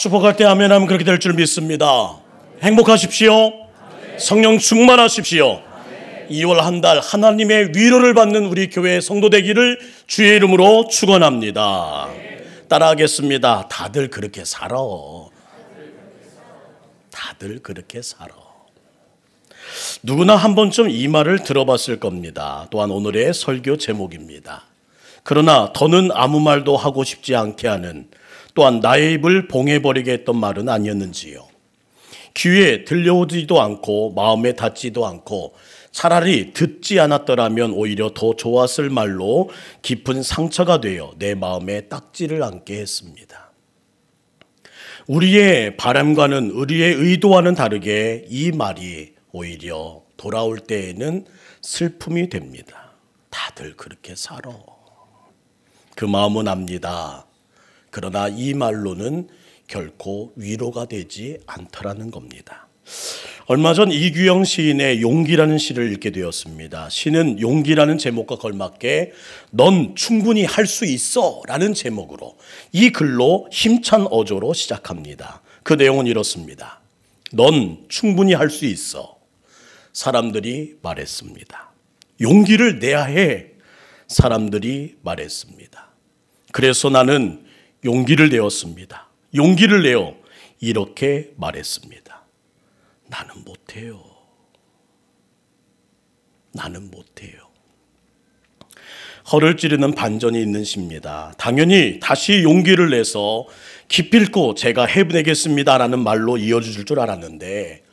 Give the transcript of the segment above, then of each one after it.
축복할 때 아멘하면 그렇게 될 줄 믿습니다. 행복하십시오. 성령 충만하십시오. 2월 한 달 하나님의 위로를 받는 우리 교회 성도 되기를 주의 이름으로 축원합니다. 따라하겠습니다. 다들 그렇게 살아. 다들 그렇게 살아. 누구나 한 번쯤 이 말을 들어봤을 겁니다. 또한 오늘의 설교 제목입니다. 그러나 더는 아무 말도 하고 싶지 않게 하는, 또한 나의 입을 봉해버리게 했던 말은 아니었는지요. 귀에 들려오지도 않고 마음에 닿지도 않고 차라리 듣지 않았더라면 오히려 더 좋았을 말로 깊은 상처가 되어 내 마음에 딱지를 앉게 했습니다. 우리의 바람과는 우리의 의도와는 다르게 이 말이 오히려 돌아올 때에는 슬픔이 됩니다. 다들 그렇게 살아. 그 마음은 압니다. 그러나 이 말로는 결코 위로가 되지 않더라는 겁니다. 얼마 전 이규영 시인의 용기라는 시를 읽게 되었습니다. 시는 용기라는 제목과 걸맞게 넌 충분히 할 수 있어 라는 제목으로 이 글로 힘찬 어조로 시작합니다. 그 내용은 이렇습니다. 넌 충분히 할 수 있어. 사람들이 말했습니다. 용기를 내야 해. 사람들이 말했습니다. 그래서 나는 용기를 내었습니다. 용기를 내어 이렇게 말했습니다. 나는 못해요. 나는 못해요. 허를 찌르는 반전이 있는 시입니다. 당연히 다시 용기를 내서 기필코 제가 해내겠습니다라는 말로 이어질 줄 알았는데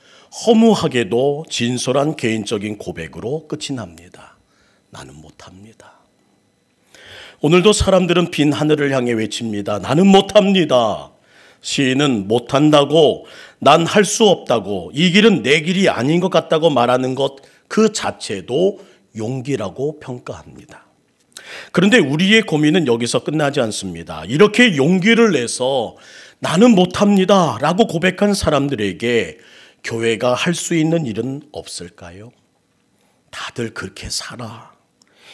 허무하게도 진솔한 개인적인 고백으로 끝이 납니다. 나는 못합니다. 오늘도 사람들은 빈 하늘을 향해 외칩니다. 나는 못합니다. 시인은 못한다고, 난 할 수 없다고, 이 길은 내 길이 아닌 것 같다고 말하는 것 그 자체도 용기라고 평가합니다. 그런데 우리의 고민은 여기서 끝나지 않습니다. 이렇게 용기를 내서 나는 못합니다 라고 고백한 사람들에게 교회가 할 수 있는 일은 없을까요? 다들 그렇게 살아.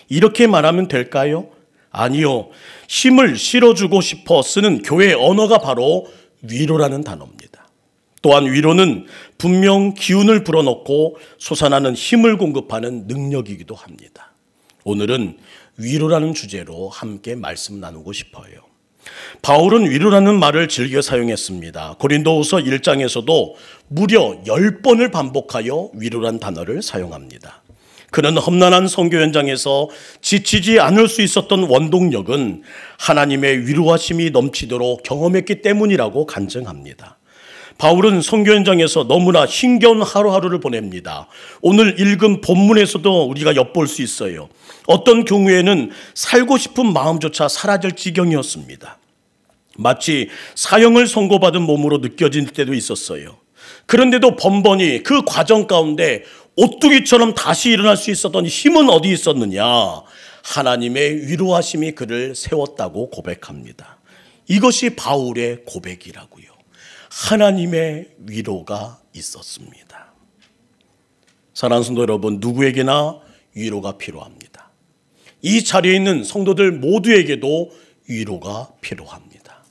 이렇게 말하면 될까요? 아니요. 힘을 실어주고 싶어 쓰는 교회의 언어가 바로 위로라는 단어입니다. 또한 위로는 분명 기운을 불어넣고 솟아나는 힘을 공급하는 능력이기도 합니다. 오늘은 위로라는 주제로 함께 말씀 나누고 싶어요. 바울은 위로라는 말을 즐겨 사용했습니다. 고린도후서 1장에서도 무려 10번을 반복하여 위로란 단어를 사용합니다. 그는 험난한 선교 현장에서 지치지 않을 수 있었던 원동력은 하나님의 위로하심이 넘치도록 경험했기 때문이라고 간증합니다. 바울은 선교 현장에서 너무나 힘겨운 하루하루를 보냅니다. 오늘 읽은 본문에서도 우리가 엿볼 수 있어요. 어떤 경우에는 살고 싶은 마음조차 사라질 지경이었습니다. 마치 사형을 선고받은 몸으로 느껴질 때도 있었어요. 그런데도 번번이 그 과정 가운데 오뚜기처럼 다시 일어날 수 있었던 힘은 어디 있었느냐? 하나님의 위로하심이 그를 세웠다고 고백합니다. 이것이 바울의 고백이라고요. 하나님의 위로가 있었습니다. 사랑하는 성도 여러분, 누구에게나 위로가 필요합니다. 이 자리에 있는 성도들 모두에게도 위로가 필요합니다.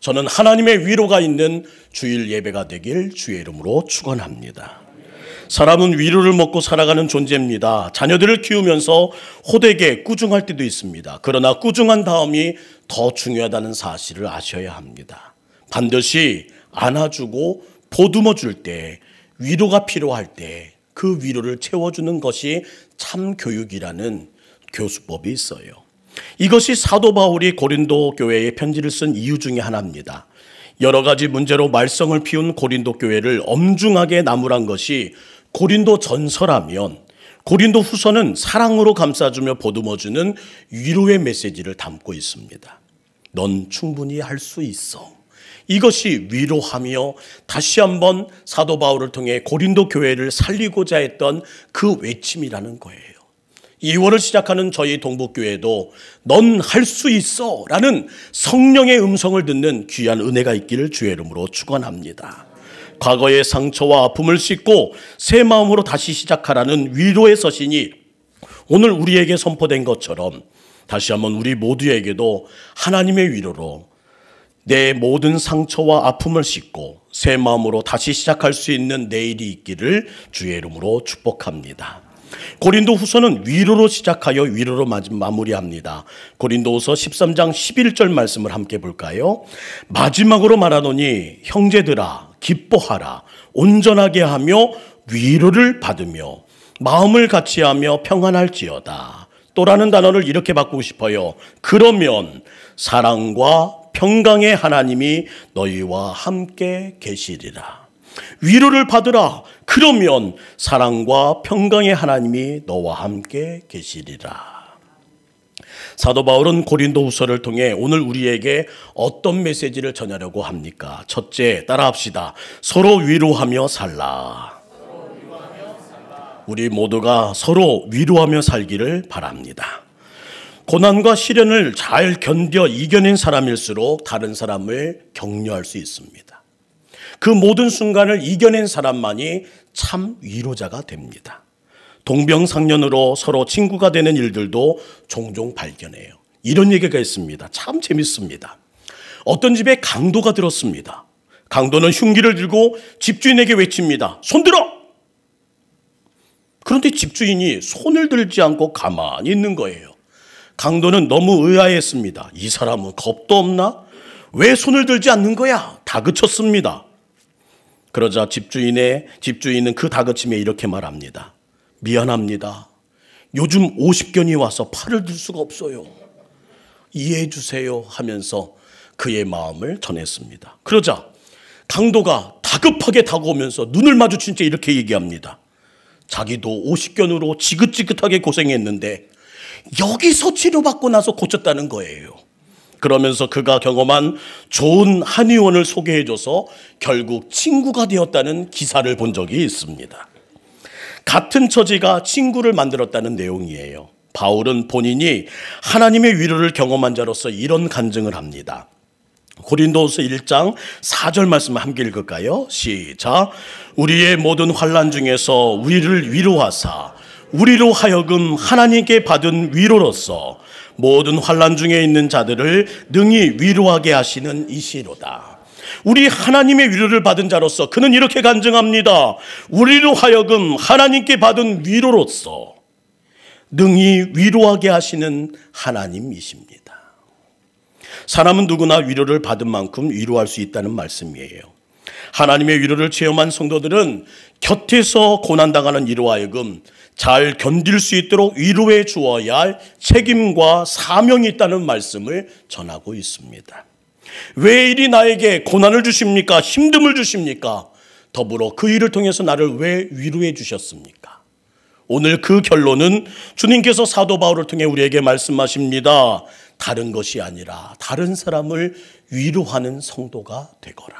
저는 하나님의 위로가 있는 주일 예배가 되길 주의 이름으로 축원합니다. 사람은 위로를 먹고 살아가는 존재입니다. 자녀들을 키우면서 호되게 꾸중할 때도 있습니다. 그러나 꾸중한 다음이 더 중요하다는 사실을 아셔야 합니다. 반드시 안아주고 보듬어 줄 때, 위로가 필요할 때 그 위로를 채워주는 것이 참 교육이라는 교수법이 있어요. 이것이 사도 바울이 고린도 교회에 편지를 쓴 이유 중에 하나입니다. 여러 가지 문제로 말썽을 피운 고린도 교회를 엄중하게 나무란 것이 고린도 전서라면 고린도 후서는 사랑으로 감싸주며 보듬어주는 위로의 메시지를 담고 있습니다. 넌 충분히 할 수 있어. 이것이 위로하며 다시 한번 사도 바울을 통해 고린도 교회를 살리고자 했던 그 외침이라는 거예요. 2월을 시작하는 저희 동북교회도 넌 할 수 있어 라는 성령의 음성을 듣는 귀한 은혜가 있기를 주의 이름으로 축원합니다. 과거의 상처와 아픔을 씻고 새 마음으로 다시 시작하라는 위로의 서신이 오늘 우리에게 선포된 것처럼 다시 한번 우리 모두에게도 하나님의 위로로 내 모든 상처와 아픔을 씻고 새 마음으로 다시 시작할 수 있는 내일이 있기를 주의 이름으로 축복합니다. 고린도 후서는 위로로 시작하여 위로로 마무리합니다. 고린도 후서 13장 11절 말씀을 함께 볼까요? 마지막으로 말하노니 형제들아 기뻐하라, 온전하게 하며 위로를 받으며 마음을 같이하며 평안할지어다. 또라는 단어를 이렇게 바꾸고 싶어요. 그러면 사랑과 평강의 하나님이 너희와 함께 계시리라. 위로를 받으라. 그러면 사랑과 평강의 하나님이 너와 함께 계시리라. 사도 바울은 고린도 후서를 통해 오늘 우리에게 어떤 메시지를 전하려고 합니까? 첫째, 따라합시다. 서로 위로하며 살라. 우리 모두가 서로 위로하며 살기를 바랍니다. 고난과 시련을 잘 견뎌 이겨낸 사람일수록 다른 사람을 격려할 수 있습니다. 그 모든 순간을 이겨낸 사람만이 참 위로자가 됩니다. 동병상련으로 서로 친구가 되는 일들도 종종 발견해요. 이런 얘기가 있습니다. 참 재밌습니다. 어떤 집에 강도가 들었습니다. 강도는 흉기를 들고 집주인에게 외칩니다. 손 들어! 그런데 집주인이 손을 들지 않고 가만히 있는 거예요. 강도는 너무 의아했습니다. 이 사람은 겁도 없나? 왜 손을 들지 않는 거야? 다그쳤습니다. 그러자 집주인은 그 다그침에 이렇게 말합니다. 미안합니다. 요즘 50견이 와서 팔을 들 수가 없어요. 이해해 주세요 하면서 그의 마음을 전했습니다. 그러자 강도가 다급하게 다가오면서 눈을 마주친 채 이렇게 얘기합니다. 자기도 50견으로 지긋지긋하게 고생했는데 여기서 치료받고 나서 고쳤다는 거예요. 그러면서 그가 경험한 좋은 한의원을 소개해줘서 결국 친구가 되었다는 기사를 본 적이 있습니다. 같은 처지가 친구를 만들었다는 내용이에요. 바울은 본인이 하나님의 위로를 경험한 자로서 이런 간증을 합니다. 고린도후서 1장 4절 말씀 함께 읽을까요? 시작. 우리의 모든 환난 중에서 우리를 위로하사 우리로 하여금 하나님께 받은 위로로서 모든 환난 중에 있는 자들을 능히 위로하게 하시는 이시로다. 우리 하나님의 위로를 받은 자로서 그는 이렇게 간증합니다. 우리로 하여금 하나님께 받은 위로로서 능히 위로하게 하시는 하나님이십니다. 사람은 누구나 위로를 받은 만큼 위로할 수 있다는 말씀이에요. 하나님의 위로를 체험한 성도들은 곁에서 고난당하는 이로 하여금 잘 견딜 수 있도록 위로해 주어야 할 책임과 사명이 있다는 말씀을 전하고 있습니다. 왜 이리 나에게 고난을 주십니까? 힘듦을 주십니까? 더불어 그 일을 통해서 나를 왜 위로해 주셨습니까? 오늘 그 결론은 주님께서 사도 바울을 통해 우리에게 말씀하십니다. 다른 것이 아니라 다른 사람을 위로하는 성도가 되거라.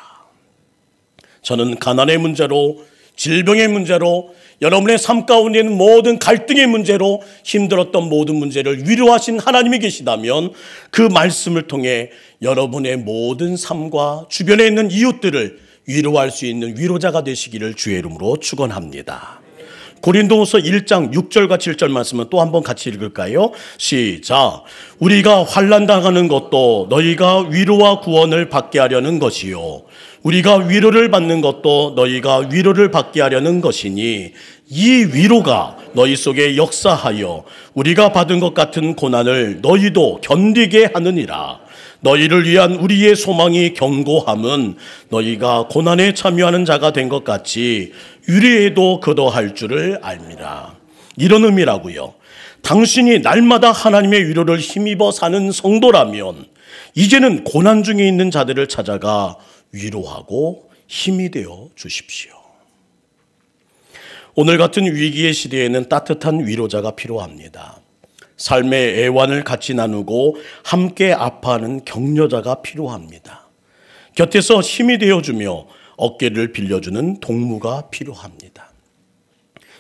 저는 가난의 문제로, 질병의 문제로, 여러분의 삶 가운데 있는 모든 갈등의 문제로 힘들었던 모든 문제를 위로하신 하나님이 계시다면 그 말씀을 통해 여러분의 모든 삶과 주변에 있는 이웃들을 위로할 수 있는 위로자가 되시기를 주의 이름으로 축원합니다. 고린도후서 1장 6절과 7절 말씀은 또 한번 같이 읽을까요? 시작. 우리가 환난 당하는 것도 너희가 위로와 구원을 받게 하려는 것이요 우리가 위로를 받는 것도 너희가 위로를 받게 하려는 것이니 이 위로가 너희 속에 역사하여 우리가 받은 것 같은 고난을 너희도 견디게 하느니라. 너희를 위한 우리의 소망이 견고함은 너희가 고난에 참여하는 자가 된 것 같이 유리에도 거도할 줄을 알미라. 이런 의미라고요. 당신이 날마다 하나님의 위로를 힘입어 사는 성도라면 이제는 고난 중에 있는 자들을 찾아가 위로하고 힘이 되어 주십시오. 오늘 같은 위기의 시대에는 따뜻한 위로자가 필요합니다. 삶의 애환을 같이 나누고 함께 아파하는 격려자가 필요합니다. 곁에서 힘이 되어주며 어깨를 빌려주는 동무가 필요합니다.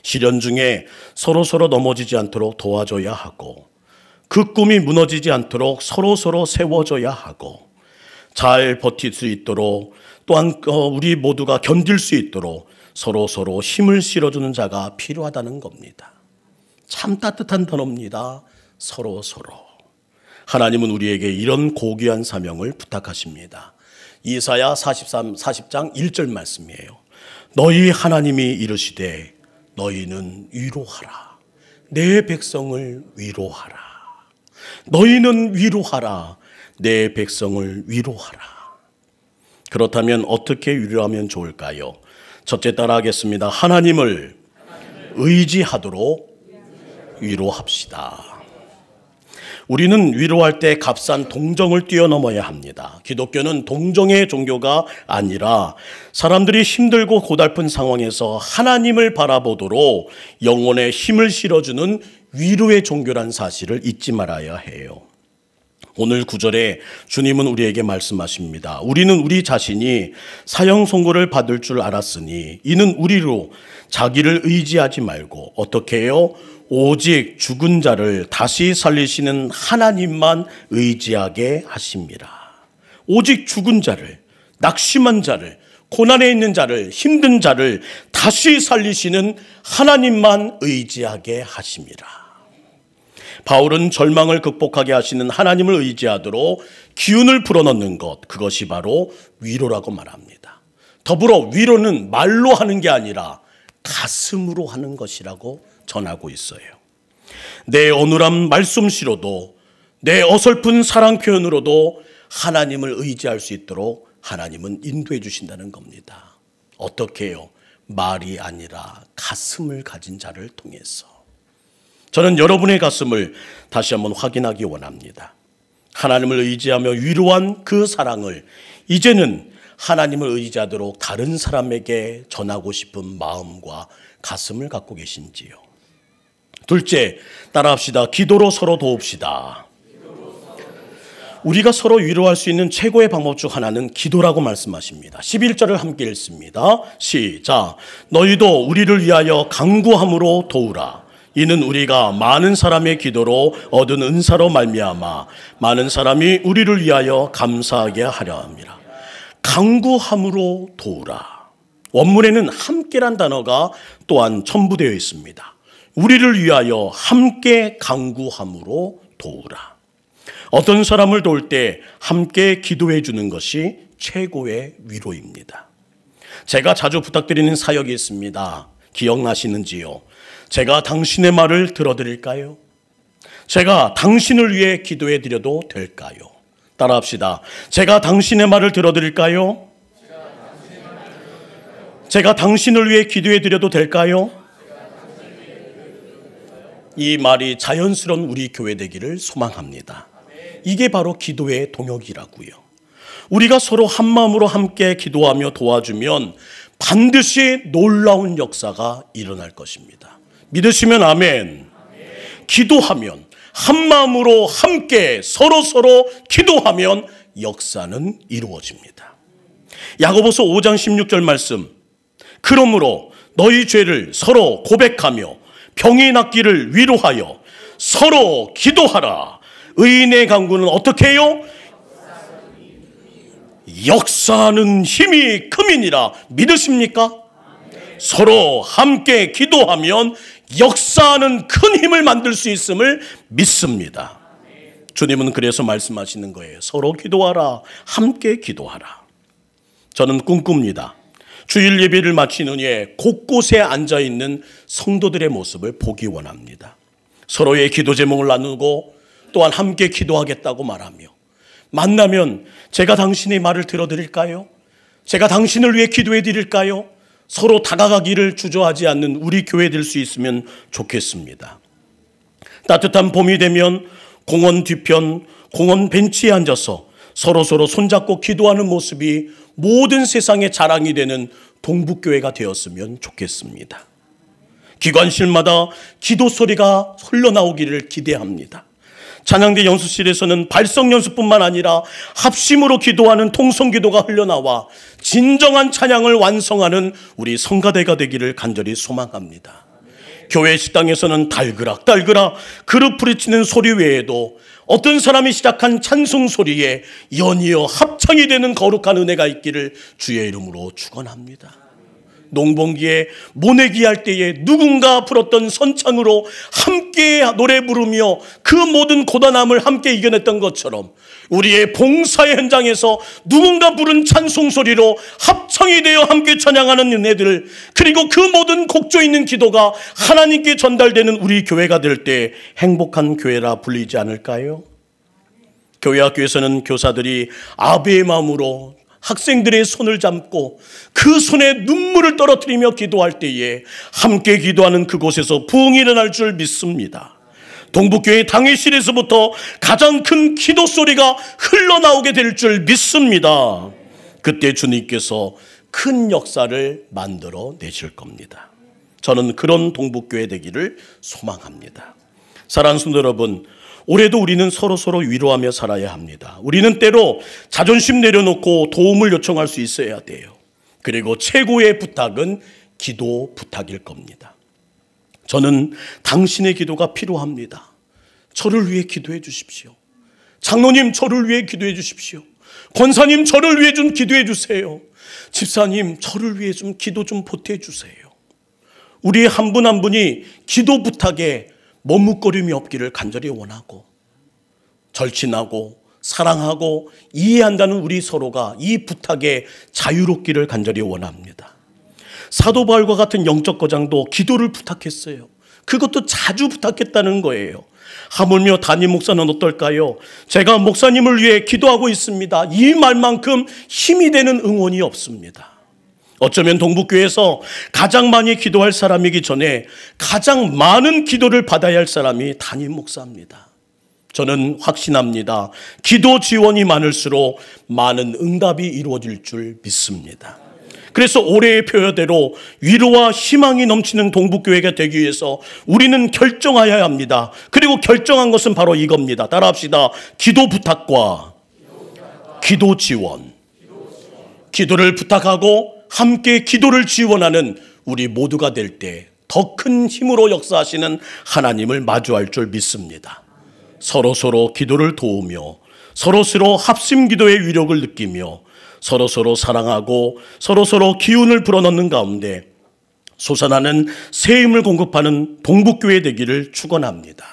시련 중에 서로 넘어지지 않도록 도와줘야 하고 그 꿈이 무너지지 않도록 서로 세워줘야 하고 잘 버틸 수 있도록 또한 우리 모두가 견딜 수 있도록 서로 힘을 실어주는 자가 필요하다는 겁니다. 참 따뜻한 단어입니다. 서로. 하나님은 우리에게 이런 고귀한 사명을 부탁하십니다. 이사야 40장 1절 말씀이에요. 너희 하나님이 이르시되 너희는 위로하라. 내 백성을 위로하라. 너희는 위로하라. 내 백성을 위로하라. 그렇다면 어떻게 위로하면 좋을까요? 첫째 따라하겠습니다. 하나님을 의지하도록 위로합시다. 우리는 위로할 때 값싼 동정을 뛰어넘어야 합니다. 기독교는 동정의 종교가 아니라 사람들이 힘들고 고달픈 상황에서 하나님을 바라보도록 영혼에 힘을 실어주는 위로의 종교란 사실을 잊지 말아야 해요. 오늘 9절에 주님은 우리에게 말씀하십니다. 우리는 우리 자신이 사형 선고를 받을 줄 알았으니 이는 우리로 자기를 의지하지 말고 어떻게 해요? 오직 죽은 자를 다시 살리시는 하나님만 의지하게 하십니다. 오직 죽은 자를, 낙심한 자를, 고난에 있는 자를, 힘든 자를 다시 살리시는 하나님만 의지하게 하십니다. 바울은 절망을 극복하게 하시는 하나님을 의지하도록 기운을 불어넣는 것, 그것이 바로 위로라고 말합니다. 더불어 위로는 말로 하는 게 아니라 가슴으로 하는 것이라고 전하고 있어요. 내 어눌한 말솜씨로도 내 어설픈 사랑 표현으로도 하나님을 의지할 수 있도록 하나님은 인도해 주신다는 겁니다. 어떻게 해요? 말이 아니라 가슴을 가진 자를 통해서. 저는 여러분의 가슴을 다시 한번 확인하기 원합니다. 하나님을 의지하며 위로한 그 사랑을 이제는 하나님을 의지하도록 다른 사람에게 전하고 싶은 마음과 가슴을 갖고 계신지요? 둘째, 따라합시다. 기도로 서로 도웁시다. 우리가 서로 위로할 수 있는 최고의 방법 중 하나는 기도라고 말씀하십니다. 11절을 함께 읽습니다. 시작. 너희도 우리를 위하여 간구함으로 도우라. 이는 우리가 많은 사람의 기도로 얻은 은사로 말미암아 많은 사람이 우리를 위하여 감사하게 하려 함이라. 간구함으로 도우라. 원문에는 함께란 단어가 또한 첨부되어 있습니다. 우리를 위하여 함께 간구함으로 도우라. 어떤 사람을 도울 때 함께 기도해 주는 것이 최고의 위로입니다. 제가 자주 부탁드리는 사역이 있습니다. 기억나시는지요? 제가 당신의 말을 들어드릴까요? 제가 당신을 위해 기도해 드려도 될까요? 따라합시다. 제가 당신의 말을 들어드릴까요? 제가 당신을 위해 기도해 드려도 될까요? 이 말이 자연스러운 우리 교회 되기를 소망합니다. 이게 바로 기도의 동역이라고요. 우리가 서로 한 마음으로 함께 기도하며 도와주면 반드시 놀라운 역사가 일어날 것입니다. 믿으시면 아멘. 기도하면, 한 마음으로 함께 서로 기도하면 역사는 이루어집니다. 야고보서 5장 16절 말씀. 그러므로 너희 죄를 서로 고백하며 병이 낫기를 위로하여 서로 기도하라. 의인의 간구는 어떻게 해요? 역사하는 힘이 큼이니라. 믿으십니까? 서로 함께 기도하면 역사하는 큰 힘을 만들 수 있음을 믿습니다. 주님은 그래서 말씀하시는 거예요. 서로 기도하라. 함께 기도하라. 저는 꿈꿉니다. 주일 예배를 마친 후에 곳곳에 앉아있는 성도들의 모습을 보기 원합니다. 서로의 기도 제목을 나누고 또한 함께 기도하겠다고 말하며 만나면 제가 당신의 말을 들어드릴까요? 제가 당신을 위해 기도해 드릴까요? 서로 다가가기를 주저하지 않는 우리 교회 될 수 있으면 좋겠습니다. 따뜻한 봄이 되면 공원 뒤편, 공원 벤치에 앉아서 서로 손잡고 기도하는 모습이 모든 세상의 자랑이 되는 동북교회가 되었으면 좋겠습니다. 기관실마다 기도 소리가 흘러나오기를 기대합니다. 찬양대 연습실에서는 발성 연습뿐만 아니라 합심으로 기도하는 통성기도가 흘러나와 진정한 찬양을 완성하는 우리 성가대가 되기를 간절히 소망합니다. 교회 식당에서는 달그락 그릇 부딪히는 소리 외에도 어떤 사람이 시작한 찬송 소리에 연이어 합창이 되는 거룩한 은혜가 있기를 주의 이름으로 축원합니다. 농번기에 모내기 할 때에 누군가 불었던 선창으로 함께 노래 부르며 그 모든 고단함을 함께 이겨냈던 것처럼 우리의 봉사의 현장에서 누군가 부른 찬송 소리로 합창이 되어 함께 찬양하는 은혜들, 그리고 그 모든 곡조 있는 기도가 하나님께 전달되는 우리 교회가 될 때 행복한 교회라 불리지 않을까요? 교회 학교에서는 교사들이 아베의 마음으로 학생들의 손을 잡고 그 손에 눈물을 떨어뜨리며 기도할 때에 함께 기도하는 그곳에서 부흥이 일어날 줄 믿습니다. 동북교회 당회실에서부터 가장 큰 기도 소리가 흘러나오게 될 줄 믿습니다. 그때 주님께서 큰 역사를 만들어 내실 겁니다. 저는 그런 동북교회 되기를 소망합니다. 사랑하는 성도 여러분, 올해도 우리는 서로 위로하며 살아야 합니다. 우리는 때로 자존심 내려놓고 도움을 요청할 수 있어야 돼요. 그리고 최고의 부탁은 기도 부탁일 겁니다. 저는 당신의 기도가 필요합니다. 저를 위해 기도해 주십시오. 장로님, 저를 위해 기도해 주십시오. 권사님, 저를 위해 좀 기도해 주세요. 집사님, 저를 위해 좀 기도 좀 보태 주세요. 우리 한 분 한 분이 기도 부탁에 머뭇거림이 없기를 간절히 원하고, 절친하고 사랑하고 이해한다는 우리 서로가 이 부탁에 자유롭기를 간절히 원합니다. 사도 바울과 같은 영적 거장도 기도를 부탁했어요. 그것도 자주 부탁했다는 거예요. 하물며 담임 목사는 어떨까요? 제가 목사님을 위해 기도하고 있습니다. 이 말만큼 힘이 되는 응원이 없습니다. 어쩌면 동북교회에서 가장 많이 기도할 사람이기 전에 가장 많은 기도를 받아야 할 사람이 담임 목사입니다. 저는 확신합니다. 기도 지원이 많을수록 많은 응답이 이루어질 줄 믿습니다. 그래서 올해의 표어대로 위로와 희망이 넘치는 동북교회가 되기 위해서 우리는 결정하여야 합니다. 그리고 결정한 것은 바로 이겁니다. 따라합시다. 기도 부탁과 기도 지원. 기도를 부탁하고 함께 기도를 지원하는 우리 모두가 될 때 더 큰 힘으로 역사하시는 하나님을 마주할 줄 믿습니다. 서로 기도를 도우며 서로 합심 기도의 위력을 느끼며 서로 사랑하고 서로 기운을 불어넣는 가운데 솟아나는 새 힘을 공급하는 동북교회 되기를 축원합니다.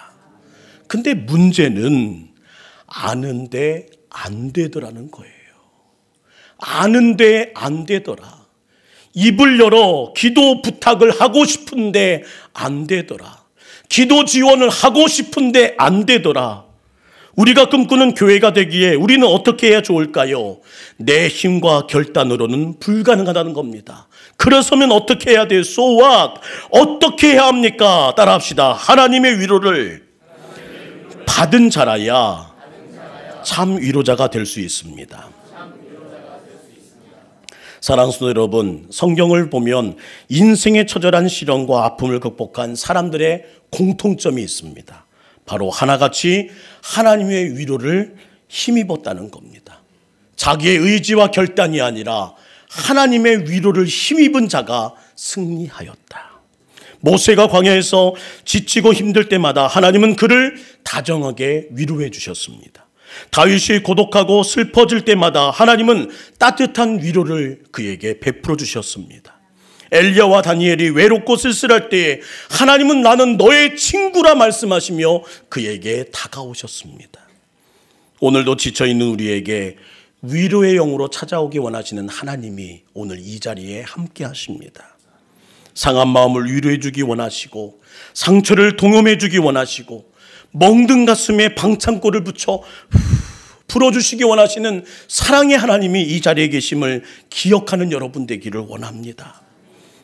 근데 문제는 아는데 안 되더라는 거예요. 아는데 안 되더라. 입을 열어 기도 부탁을 하고 싶은데 안 되더라. 기도 지원을 하고 싶은데 안 되더라. 우리가 꿈꾸는 교회가 되기에 우리는 어떻게 해야 좋을까요? 내 힘과 결단으로는 불가능하다는 겁니다. 그래서면 어떻게 해야 돼요? So what? 어떻게 해야 합니까? 따라합시다. 하나님의 위로를 받은 자라야 참 위로자가 될 수 있습니다. 사랑하는 성도 여러분, 성경을 보면 인생의 처절한 시련과 아픔을 극복한 사람들의 공통점이 있습니다. 바로 하나같이 하나님의 위로를 힘입었다는 겁니다. 자기의 의지와 결단이 아니라 하나님의 위로를 힘입은 자가 승리하였다. 모세가 광야에서 지치고 힘들 때마다 하나님은 그를 다정하게 위로해 주셨습니다. 다윗이 고독하고 슬퍼질 때마다 하나님은 따뜻한 위로를 그에게 베풀어 주셨습니다. 엘리야와 다니엘이 외롭고 쓸쓸할 때에 하나님은 나는 너의 친구라 말씀하시며 그에게 다가오셨습니다. 오늘도 지쳐있는 우리에게 위로의 영으로 찾아오기 원하시는 하나님이 오늘 이 자리에 함께 하십니다. 상한 마음을 위로해 주기 원하시고 상처를 동염해 주기 원하시고 멍든 가슴에 방창고를 붙여 풀어주시기 원하시는 사랑의 하나님이 이 자리에 계심을 기억하는 여러분 되기를 원합니다.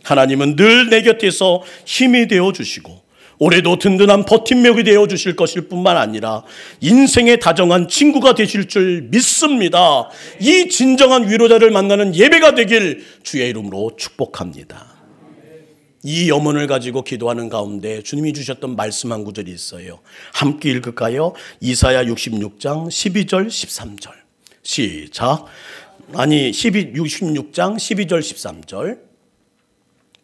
하나님은 늘 내 곁에서 힘이 되어주시고 올해도 든든한 버팀목이 되어주실 것일 뿐만 아니라 인생의 다정한 친구가 되실 줄 믿습니다. 이 진정한 위로자를 만나는 예배가 되길 주의 이름으로 축복합니다. 이 염원을 가지고 기도하는 가운데 주님이 주셨던 말씀 한 구절이 있어요. 함께 읽을까요? 이사야 66장 12절 13절 시작. 66장 12절 13절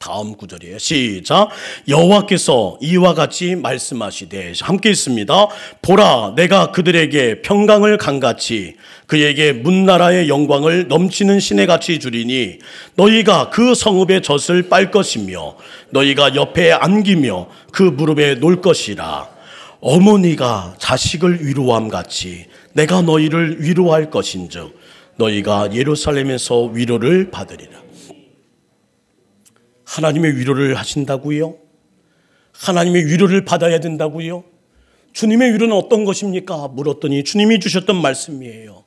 다음 구절이에요. 시작. 여호와께서 이와 같이 말씀하시되, 함께 있습니다. 보라, 내가 그들에게 평강을 강같이 그에게 문나라의 영광을 넘치는 시내같이 주리니 너희가 그 성읍의 젖을 빨 것이며 너희가 옆에 안기며 그 무릎에 놓을 것이라. 어머니가 자식을 위로함 같이 내가 너희를 위로할 것인즉 너희가 예루살렘에서 위로를 받으리라. 하나님의 위로를 하신다고요? 하나님의 위로를 받아야 된다고요? 주님의 위로는 어떤 것입니까? 물었더니 주님이 주셨던 말씀이에요.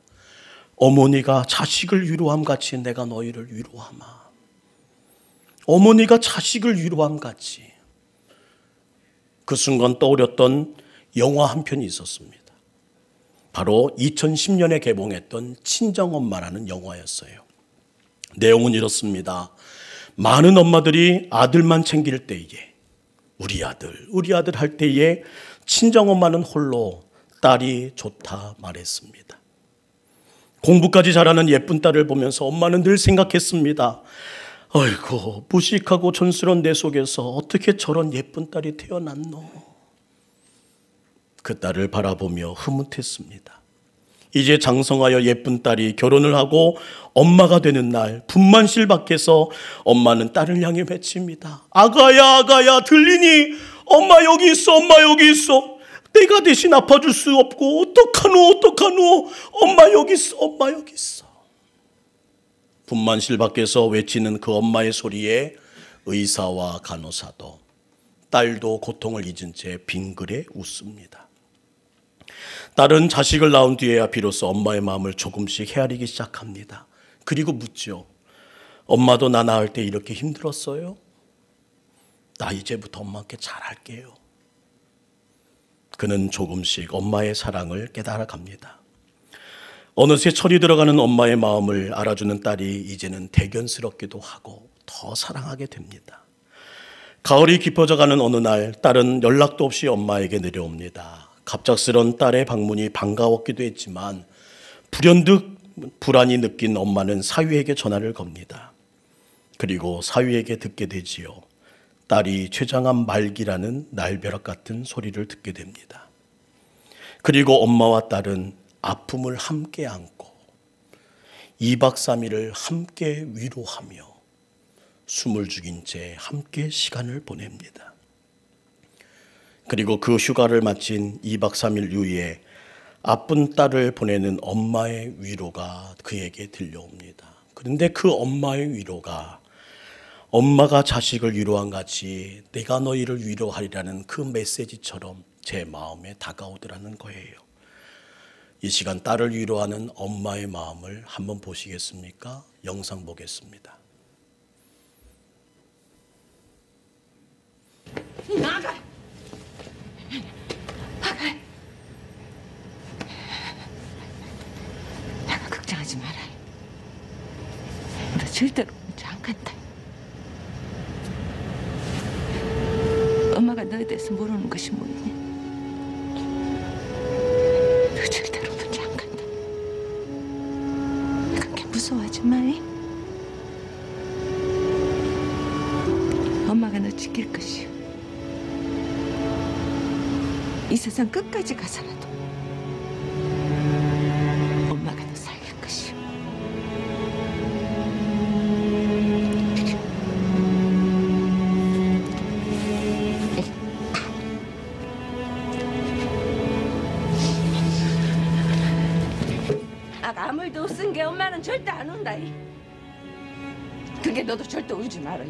어머니가 자식을 위로함 같이 내가 너희를 위로하마. 어머니가 자식을 위로함 같이. 그 순간 떠오렸던 영화 한 편이 있었습니다. 바로 2010년에 개봉했던 친정엄마라는 영화였어요. 내용은 이렇습니다. 많은 엄마들이 아들만 챙길 때에 우리 아들 할 때에 친정엄마는 홀로 딸이 좋다 말했습니다. 공부까지 잘하는 예쁜 딸을 보면서 엄마는 늘 생각했습니다. 아이고, 무식하고 촌스러운 내 속에서 어떻게 저런 예쁜 딸이 태어났노. 그 딸을 바라보며 흐뭇했습니다. 이제 장성하여 예쁜 딸이 결혼을 하고 엄마가 되는 날, 분만실 밖에서 엄마는 딸을 향해 외칩니다. 아가야 들리니? 엄마 여기 있어, 엄마 여기 있어. 내가 대신 아파줄 수 없고 어떡하노. 엄마 여기 있어, 엄마 여기 있어. 분만실 밖에서 외치는 그 엄마의 소리에 의사와 간호사도, 딸도 고통을 잊은 채 빙그레 웃습니다. 딸은 자식을 낳은 뒤에야 비로소 엄마의 마음을 조금씩 헤아리기 시작합니다. 그리고 묻죠. 엄마도 나 낳을 때 이렇게 힘들었어요? 나 이제부터 엄마께 잘할게요. 그는 조금씩 엄마의 사랑을 깨달아갑니다. 어느새 철이 들어가는 엄마의 마음을 알아주는 딸이 이제는 대견스럽기도 하고 더 사랑하게 됩니다. 가을이 깊어져가는 어느 날 딸은 연락도 없이 엄마에게 내려옵니다. 갑작스런 딸의 방문이 반가웠기도 했지만 불현듯 불안이 느낀 엄마는 사위에게 전화를 겁니다. 그리고 사위에게 듣게 되지요. 딸이 췌장암 말기라는 날벼락 같은 소리를 듣게 됩니다. 그리고 엄마와 딸은 아픔을 함께 안고 2박 3일을 함께 위로하며 숨을 죽인 채 함께 시간을 보냅니다. 그리고 그 휴가를 마친 2박 3일 이후에 아픈 딸을 보내는 엄마의 위로가 그에게 들려옵니다. 그런데 그 엄마의 위로가 엄마가 자식을 위로한 같이 내가 너희를 위로하리라는 그 메시지처럼 제 마음에 다가오더라는 거예요. 이 시간 딸을 위로하는 엄마의 마음을 한번 보시겠습니까? 영상 보겠습니다. 나가! 나가 걱정하지 마라. 너 절대로 혼자 안 간다. 엄마가 너에 대해서 모르는 것이 뭐니? 너 절대로 혼자 안 간다. 그렇게 무서워하지 마이. 엄마가 너 지킬 것이오. 이 세상 끝까지 가서라도 엄마가 너 살릴 것이오. 아무 일도 없은 게 엄마는 절대 안 온다. 그게 너도 절대 울지 말아.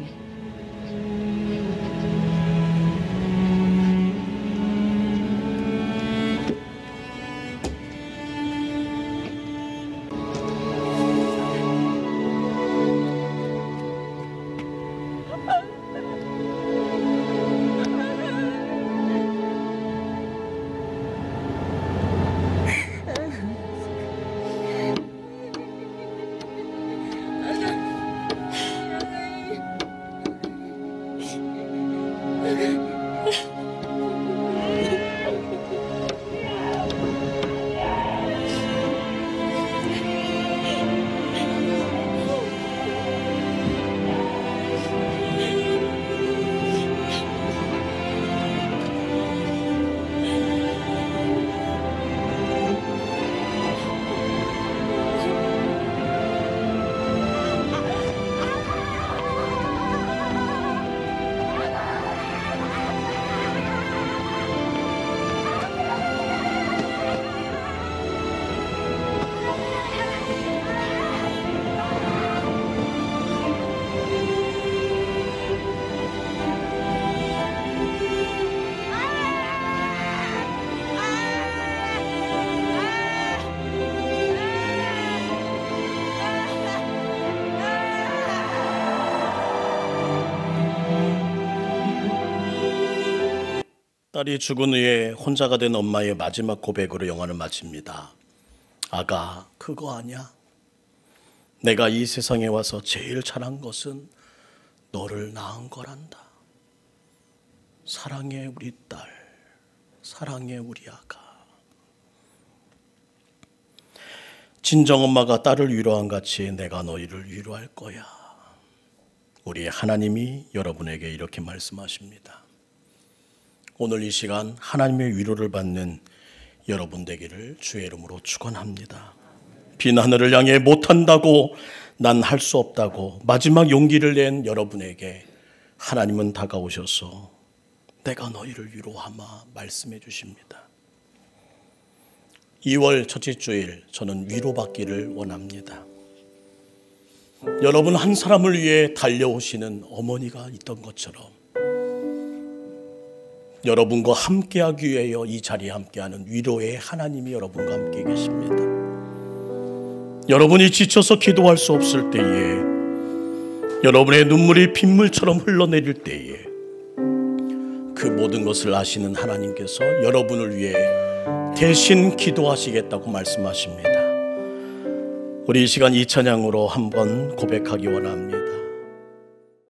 딸이 죽은 후에 혼자가 된 엄마의 마지막 고백으로 영화를 마칩니다. 아가, 그거 아냐? 내가 이 세상에 와서 제일 잘한 것은 너를 낳은 거란다. 사랑해 우리 딸, 사랑해 우리 아가. 친정엄마가 딸을 위로한 같이 내가 너희를 위로할 거야. 우리 하나님이 여러분에게 이렇게 말씀하십니다. 오늘 이 시간 하나님의 위로를 받는 여러분 되기를 주의 이름으로 축원합니다. 빈 하늘을 향해 못한다고, 난 할 수 없다고 마지막 용기를 낸 여러분에게 하나님은 다가오셔서 내가 너희를 위로하마 말씀해 주십니다. 2월 첫째 주일 저는 위로받기를 원합니다. 여러분 한 사람을 위해 달려오시는 어머니가 있던 것처럼 여러분과 함께하기 위하여 이 자리에 함께하는 위로의 하나님이 여러분과 함께 계십니다. 여러분이 지쳐서 기도할 수 없을 때에, 여러분의 눈물이 빗물처럼 흘러내릴 때에 그 모든 것을 아시는 하나님께서 여러분을 위해 대신 기도하시겠다고 말씀하십니다. 우리 이 시간 이 찬양으로 한번 고백하기 원합니다.